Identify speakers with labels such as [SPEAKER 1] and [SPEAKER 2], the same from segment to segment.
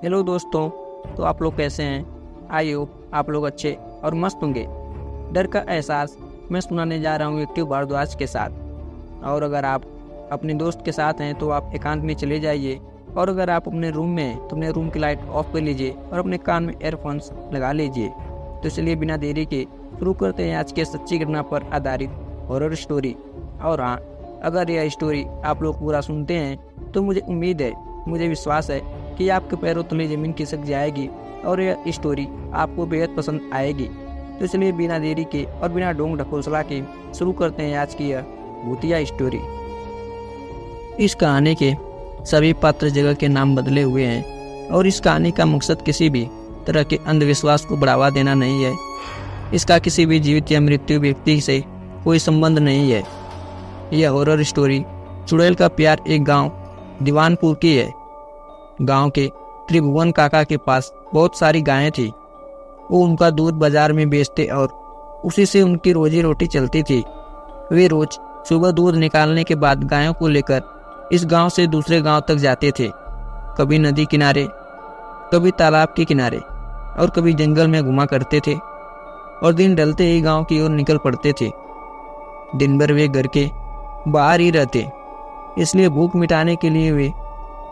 [SPEAKER 1] Hello दोस्तों। तो आप लोग कैसे हैं? आई होप आप लोग अच्छे और मस्त होंगे। डर का एहसास मैं सुनाने जा रहा हूँ एक्टिव भारद्वाज के साथ। और अगर आप अपने दोस्त के साथ हैं तो आप एकांत में चले जाइए, और अगर आप अपने रूम में हैं तो अपने रूम की लाइट ऑफ कर लीजिए और अपने कान में एयरफोन्स लगा लीजिए। तो चलिए बिना देरी के शुरू करते हैं आज के सच्ची घटना पर आधारित हॉरर स्टोरी। और हाँ, अगर यह स्टोरी आप लोग पूरा सुनते हैं तो मुझे उम्मीद है, मुझे विश्वास है कि आपके पैरों तले ज़मीन खिसक जाएगी और यह स्टोरी आपको बेहद पसंद आएगी। तो चलिए बिना देरी के और बिना ढोंग ढकोसला के शुरू करते हैं आज की यह भूतिया स्टोरी। इस कहानी के सभी पात्र जगह के नाम बदले हुए हैं और इस कहानी का मकसद किसी भी तरह के अंधविश्वास को बढ़ावा देना नहीं है। इसका किसी भी जीवित या मृत्यु व्यक्ति से कोई संबंध नहीं है। यह हॉरर स्टोरी चुड़ैल का प्यार एक गांव दीवानपुर की है। गांव के त्रिभुवन काका के पास बहुत सारी गायें थी। वो उनका दूध बाजार में बेचते और उसी से उनकी रोजी रोटी चलती थी। वे रोज सुबह दूध निकालने के बाद गायों को लेकर इस गांव से दूसरे गांव तक जाते थे। कभी नदी किनारे, कभी तालाब के किनारे और कभी जंगल में घुमा करते थे और दिन ढलते ही गांव की ओर निकल पड़ते थे। दिन भर वे घर के बाहर ही रहते, इसलिए भूख मिटाने के लिए वे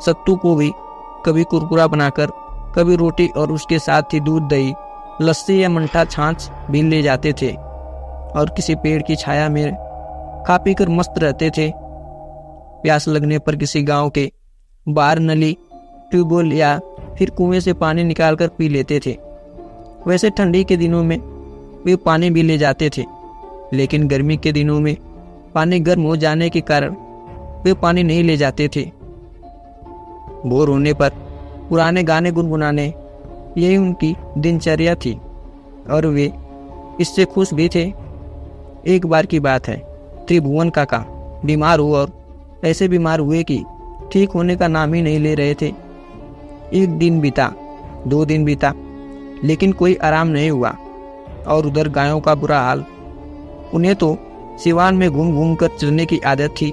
[SPEAKER 1] सत्तू को भी कभी कुरकुरा बनाकर, कभी रोटी और उसके साथ ही दूध, दही, लस्सी या मट्ठा छाछ भी ले जाते थे और किसी पेड़ की छाया में खा पी कर मस्त रहते थे। प्यास लगने पर किसी गांव के बाहर नली, ट्यूबवेल या फिर कुएं से पानी निकालकर पी लेते थे। वैसे ठंडी के दिनों में वे पानी भी ले जाते थे, लेकिन गर्मी के दिनों में पानी गर्म हो जाने के कारण वे पानी नहीं ले जाते थे। बोर होने पर पुराने गाने गुनगुनाने, यही उनकी दिनचर्या थी और वे इससे खुश भी थे। एक बार की बात है, त्रिभुवन काका बीमार हुए और ऐसे बीमार हुए कि ठीक होने का नाम ही नहीं ले रहे थे। एक दिन बीता, 2 दिन बीता, लेकिन कोई आराम नहीं हुआ। और उधर गायों का बुरा हाल। उन्हें तो सिवान में घूम घूम कर चलने की आदत थी।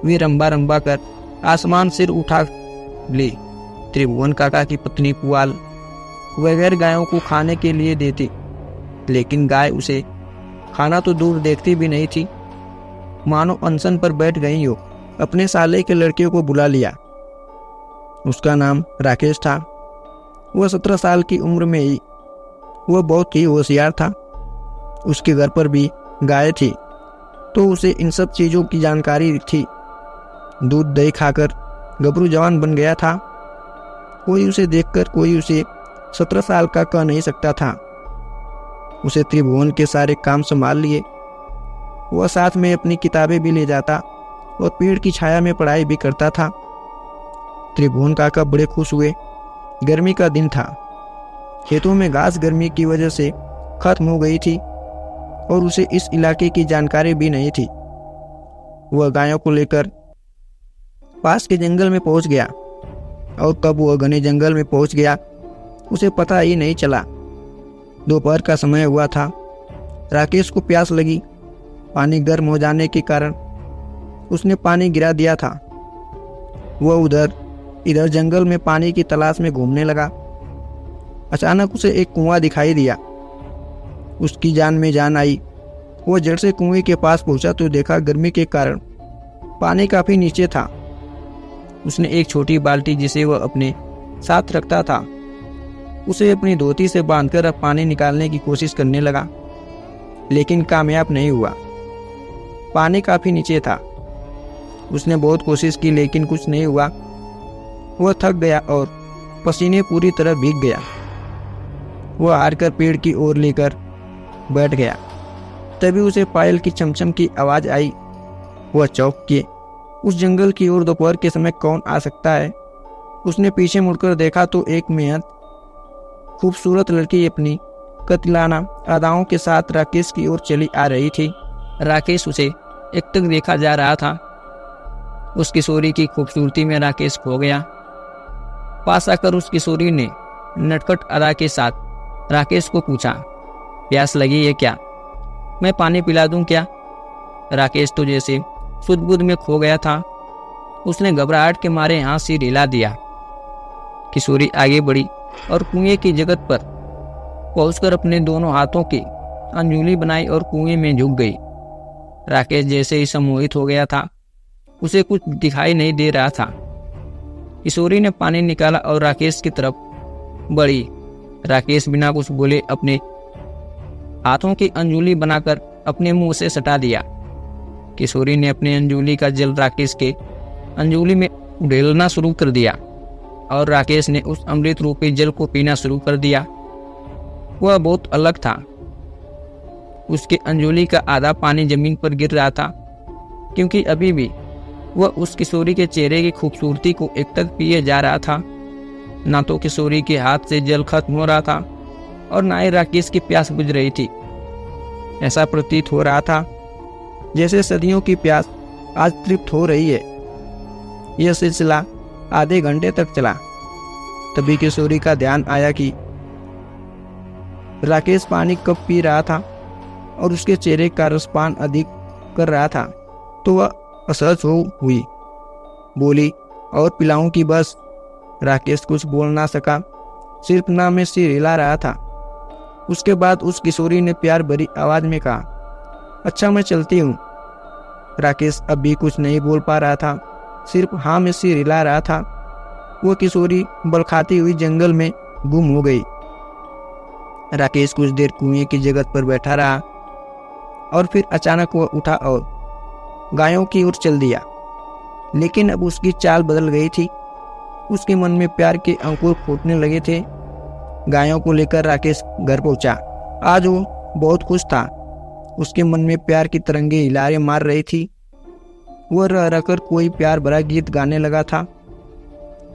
[SPEAKER 1] वे रंबा रंबा कर आसमान सिर उठा ले। त्रिभुवन काका की पत्नी पुआल वगैरह गायों को खाने के लिए देती, लेकिन गाय उसे खाना तो दूर देखती भी नहीं थी। मानो अनशन पर बैठ गई हो। अपने साले के लड़के को बुला लिया। उसका नाम राकेश था। वह 17 साल की उम्र में ही वह बहुत ही होशियार था। उसके घर पर भी गाय थी, तो उसे इन सब चीज़ों की जानकारी थी। दूध दही खाकर गबरू जवान बन गया था। कोई उसे देखकर कोई उसे 17 साल का कह नहीं सकता था। उसे त्रिभुवन के सारे काम संभाल लिए। वह साथ में अपनी किताबें भी ले जाता और पेड़ की छाया में पढ़ाई भी करता था। त्रिभुवन काका बड़े खुश हुए। गर्मी का दिन था। खेतों में घास गर्मी की वजह से खत्म हो गई थी और उसे इस इलाके की जानकारी भी नहीं थी। वह गायों को लेकर पास के जंगल में पहुंच गया और कब वह घने जंगल में पहुंच गया उसे पता ही नहीं चला। दोपहर का समय हुआ था। राकेश को प्यास लगी। पानी गर्म हो जाने के कारण उसने पानी गिरा दिया था। वह उधर इधर जंगल में पानी की तलाश में घूमने लगा। अचानक उसे एक कुआं दिखाई दिया। उसकी जान में जान आई। वह जड़ से कुएं के पास पहुंचा तो देखा गर्मी के कारण पानी काफी नीचे था। उसने एक छोटी बाल्टी जिसे वह अपने साथ रखता था, उसे अपनी धोती से बांधकर अब पानी निकालने की कोशिश करने लगा, लेकिन कामयाब नहीं हुआ। पानी काफी नीचे था। उसने बहुत कोशिश की लेकिन कुछ नहीं हुआ। वह थक गया और पसीने पूरी तरह भीग गया। वह हारकर पेड़ की ओर लेकर बैठ गया। तभी उसे पायल की चमचम की आवाज आई। वह चौंक के उस जंगल की ओर दोपहर के समय कौन आ सकता है। उसने पीछे मुड़कर देखा तो एक बेहद खूबसूरत लड़की अपनी कतलाना अदाओं के साथ राकेश की ओर चली आ रही थी। राकेश उसे एकटक देखा जा रहा था। उस किशोरी की खूबसूरती में राकेश खो गया। पास आकर उस किशोरी ने नटखट अदा के साथ राकेश को पूछा, प्यास लगी है क्या? मैं पानी पिला दूं क्या? राकेश तो जैसे सुध-बुध में खो गया था। उसने घबराहट के मारे हाथ से हिला दिया। किशोरी आगे बढ़ी और कुएं की जगत पर पहुंचकर अपने दोनों हाथों की अंजुली बनाई और कुएं में झुक गई। राकेश जैसे ही सम्मोहित हो गया था, उसे कुछ दिखाई नहीं दे रहा था। किशोरी ने पानी निकाला और राकेश की तरफ बढ़ी। राकेश बिना कुछ बोले अपने हाथों की अंजुली बनाकर अपने मुंह से सटा दिया। किशोरी ने अपनी अंजुली का जल राकेश के अंजुली में उड़ेलना शुरू कर दिया और राकेश ने उस अमृत रूपी जल को पीना शुरू कर दिया। वह बहुत अलग था। उसके अंजुली का आधा पानी जमीन पर गिर रहा था, क्योंकि अभी भी वह उस किशोरी के चेहरे की खूबसूरती को एक तक पिए जा रहा था। ना तो किशोरी के हाथ से जल खत्म हो रहा था और ना ही राकेश की प्यास बुझ रही थी। ऐसा प्रतीत हो रहा था जैसे सदियों की प्यास आज तृप्त हो रही है। यह सिलसिला आधे घंटे तक चला। तभी किशोरी का ध्यान आया कि राकेश पानी कब पी रहा था और उसके चेहरे का रसपान अधिक कर रहा था। तो वह असहज हो हुई, बोली, और पिलाऊं कि बस? राकेश कुछ बोल ना सका, सिर्फ ना में सिर हिला रहा था। उसके बाद उस किशोरी ने प्यार भरी आवाज में कहा, अच्छा मैं चलती हूँ। राकेश अब भी कुछ नहीं बोल पा रहा था, सिर्फ हाँ में सिर हिला रहा था। वो किशोरी बल खाती हुई जंगल में गुम हो गई। राकेश कुछ देर कुएं की जगह पर बैठा रहा और फिर अचानक वह उठा और गायों की ओर चल दिया। लेकिन अब उसकी चाल बदल गई थी। उसके मन में प्यार के अंकुर फूटने लगे थे। गायों को लेकर राकेश घर पहुंचा। आज वो बहुत खुश था। उसके मन में प्यार की तरंगे हिलारे मार रही थी। वह रह रहकर कोई प्यार भरा गीत गाने लगा था।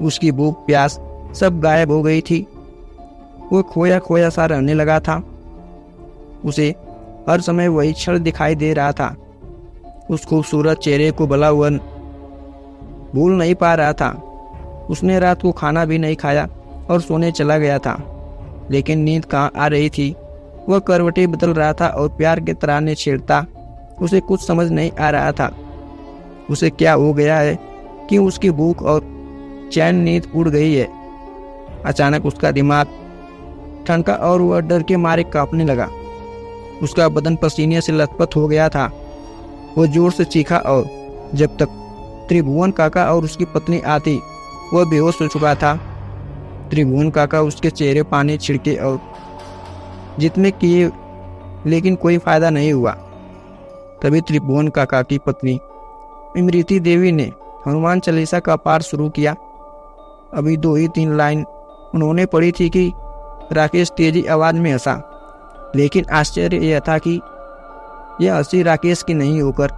[SPEAKER 1] उसकी भूख प्यास सब गायब हो गई थी। वो खोया खोया सा रहने लगा था। उसे हर समय वही क्षण दिखाई दे रहा था। उस खूबसूरत चेहरे को भला हुआ भूल नहीं पा रहा था। उसने रात को खाना भी नहीं खाया और सोने चला गया था। लेकिन नींद कहाँ आ रही थी। वह करवटें बदल रहा था और प्यार के तराने छेड़ता। उसे कुछ समझ नहीं आ रहा था। उसे क्या हो गया है कि उसकी भूख और चैन नींद उड़ गई है। अचानक उसका दिमाग ठनका और वह डर के मारे कांपने लगा। उसका बदन पसीने से लथपथ हो गया था। वो जोर से चीखा और जब तक त्रिभुवन काका और उसकी पत्नी आती वह बेहोश हो चुका था। त्रिभुवन काका उसके चेहरे पानी छिड़के और जितने किए, लेकिन कोई फायदा नहीं हुआ। तभी त्रिभुवन काका की पत्नी इमृति देवी ने हनुमान चालीसा का पाठ शुरू किया। अभी 2 ही 3 लाइन उन्होंने पढ़ी थी कि राकेश तेजी आवाज में हंसा। लेकिन आश्चर्य यह था कि यह हंसी राकेश की नहीं होकर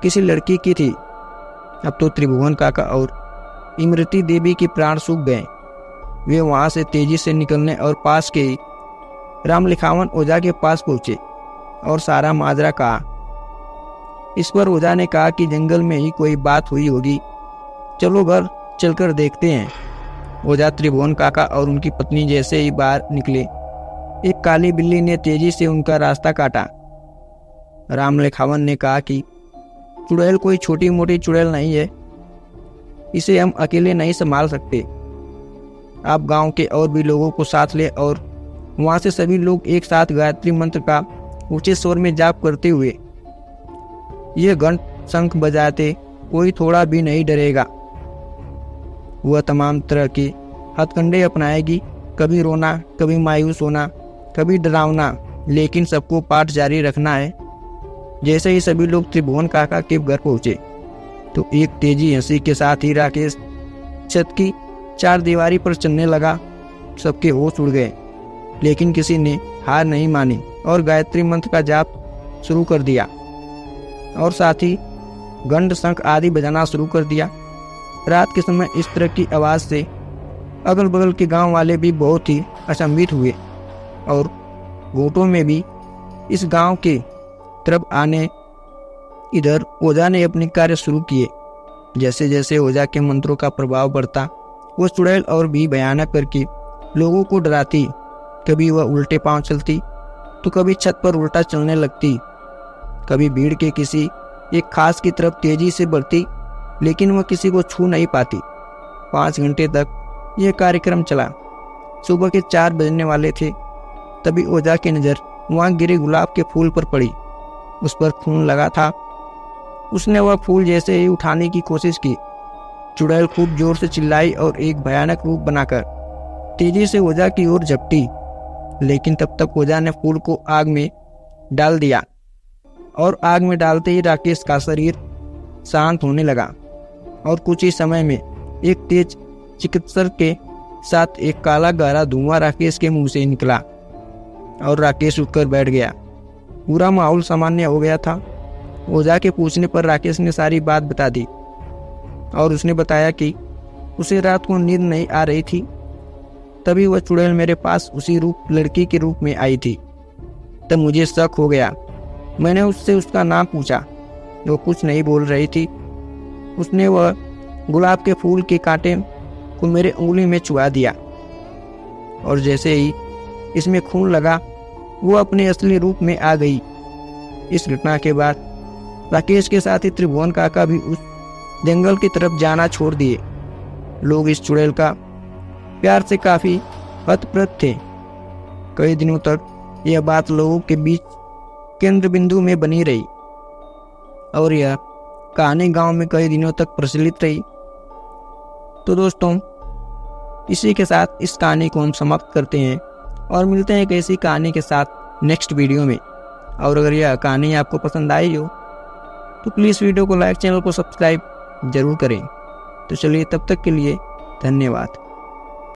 [SPEAKER 1] किसी लड़की की थी। अब तो त्रिभुवन काका और इमृति देवी की प्राण सूख गए। वे वहां से तेजी से निकलने और पास के ही रामलिखावन ओझा के पास पहुंचे और सारा माजरा कहा। इस पर ओझा ने कहा कि जंगल में ही कोई बात हुई होगी, चलो घर चलकर देखते हैं। ओझा त्रिभुवन काका और उनकी पत्नी जैसे ही बाहर निकले, एक काली बिल्ली ने तेजी से उनका रास्ता काटा। रामलिखावन ने कहा कि चुड़ैल कोई छोटी मोटी चुड़ैल नहीं है, इसे हम अकेले नहीं संभाल सकते। आप गांव के और भी लोगों को साथ ले और वहां से सभी लोग एक साथ गायत्री मंत्र का ऊंचे स्वर में जाप करते हुए यह घंट शंख बजाते कोई थोड़ा भी नहीं डरेगा। वह तमाम तरह के हथकंडे अपनाएगी, कभी रोना, कभी मायूस होना, कभी डरावना, लेकिन सबको पाठ जारी रखना है। जैसे ही सभी लोग त्रिभुवन काका के घर पहुंचे तो एक तेजी हंसी के साथ ही राकेश छत की 4 दीवारी पर चलने लगा। सबके होश उड़ गए, लेकिन किसी ने हार नहीं मानी और गायत्री मंत्र का जाप शुरू कर दिया और साथ ही घंट शंख आदि बजाना शुरू कर दिया। रात के समय इस तरह की आवाज़ से अगल बगल के गांव वाले भी बहुत ही अचंभित हुए और घोटों में भी इस गांव के तरफ आने। इधर ओझा ने अपने कार्य शुरू किए। जैसे जैसे ओझा के मंत्रों का प्रभाव बढ़ता, वो चुड़ैल और भी भयानक करके लोगों को डराती। कभी वह उल्टे पांव चलती तो कभी छत पर उल्टा चलने लगती, कभी भीड़ के किसी एक खास की तरफ तेजी से बढ़ती, लेकिन वह किसी को छू नहीं पाती। 5 घंटे तक यह कार्यक्रम चला। सुबह के 4 बजने वाले थे, तभी ओझा की नज़र वहाँ गिरे गुलाब के फूल पर पड़ी। उस पर खून लगा था। उसने वह फूल जैसे ही उठाने की कोशिश की, चुड़ैल खूब जोर से चिल्लाई और एक भयानक रूप बनाकर तेजी से ओझा की ओर झपटी। लेकिन तब तक ओझा ने फूल को आग में डाल दिया और आग में डालते ही राकेश का शरीर शांत होने लगा और कुछ ही समय में एक तेज चिकित्सक के साथ एक काला गहरा धुआं राकेश के मुंह से निकला और राकेश उठकर बैठ गया। पूरा माहौल सामान्य हो गया था। ओझा के पूछने पर राकेश ने सारी बात बता दी और उसने बताया कि उसे रात को नींद नहीं आ रही थी, तभी वह चुड़ैल मेरे पास उसी लड़की के रूप में आई थी। तब मुझे शक हो गया। मैंने उससे उसका नाम पूछा, वो कुछ नहीं बोल रही थी। उसने वह गुलाब के फूल के कांटे को मेरे उंगली में चुभा दिया और जैसे ही इसमें खून लगा वो अपने असली रूप में आ गई। इस घटना के बाद राकेश के साथ ही त्रिभुवन काका भी उस जंगल की तरफ जाना छोड़ दिए। लोग इस चुड़ैल का प्यार से काफी हतप्रभ थे। कई दिनों तक यह बात लोगों के बीच केंद्र बिंदु में बनी रही और यह कहानी गांव में कई दिनों तक प्रचलित रही। तो दोस्तों, इसी के साथ इस कहानी को हम समाप्त करते हैं और मिलते हैं एक ऐसी कहानी के साथ नेक्स्ट वीडियो में। और अगर यह कहानी आपको पसंद आई हो तो प्लीज़ वीडियो को लाइक, चैनल को सब्सक्राइब जरूर करें। तो चलिए, तब तक के लिए धन्यवाद।